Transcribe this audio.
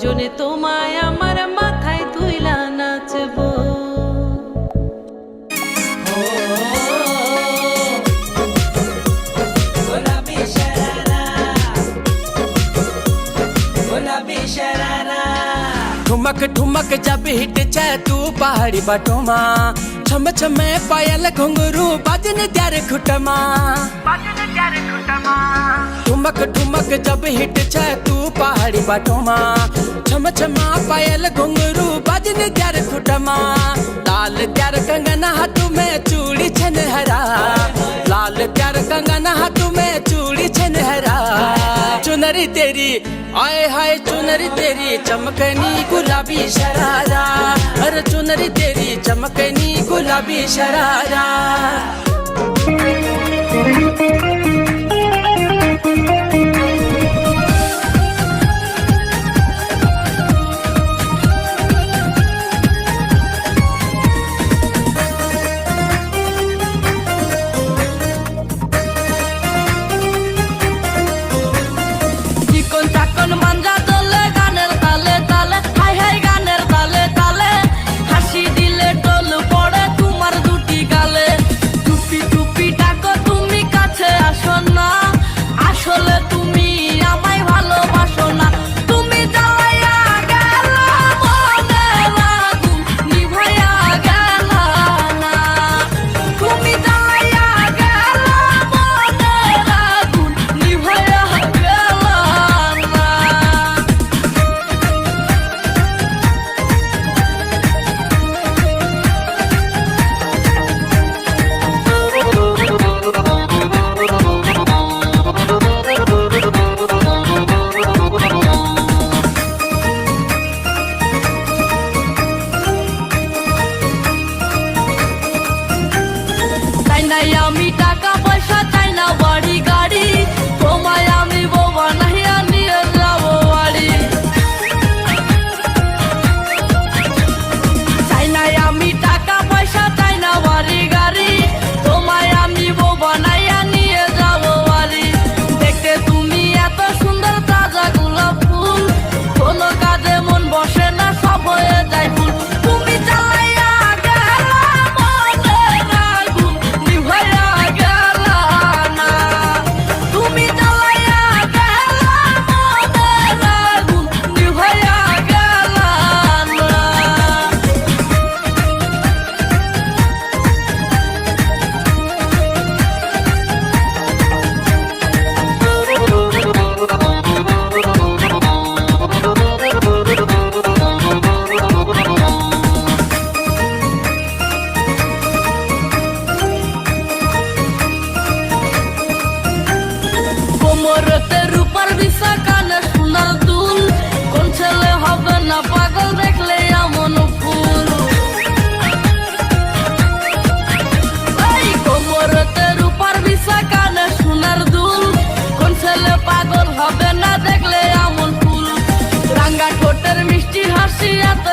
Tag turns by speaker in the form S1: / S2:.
S1: প্রয়োজনে তোমায় আমার মাথায় তুইলা নাচবো।
S2: ठुमक ठुमक जब हिट जाए तू पहाड़ी बटोमा, छम छमे पायल घुंघरू बाजन त्यार खुटमा। ठुमक ठुमक जब हिट जाए तू पहाड़ी बटोमा, छम छमा पायल घुंघरू बाजन त्यार खुटमा। लाल त्यार कंगना हाथ में चूड़ी छनहरा, लाल त्यार कंगना हाथ में चूड़ी छनहरा। चुनरी तेरी आए हाय चुनरी तेरी चमकनी गुलाबी शरारा, अरे चुनरी तेरी चमकनी गुलाबी शरारा।
S3: আমি টাকা পয়সা চাই না বাড়ি গাড়ি, তোমায় আমি বউ বানাইয়া নিয়ে যাবো বাড়ি। চাই না আমি টাকা পয়সা চাই না বাড়ি গাড়ি, তোমায় আমি বউ বানাইয়া নিয়ে যাবো বাড়ি। দেখতে তুমি এত সুন্দর তাজা গোলাপ ফুল, কোনো কাজে মন বসে না সব হয়ে যায় ফুল। তুমি চালাইয়া গেলা মনের আগুন নিভাইয়া গেলা না, তুমি চালাইয়া গেলা মনের আগুন নিভাইয়া গেলা না। কোমরতে রূপার বিছা কানে সোনার দুল, কোন ছেলে হবে না পাগল দেখলে এমন ফুল। এই কোমরতে রূপার বিছা কানে সোনার দুল, কোন ছেলে পাগল হবে না দেখলে এমন ফুল। রাঙ্গা ঠোঁটের মিষ্টি হাসি এত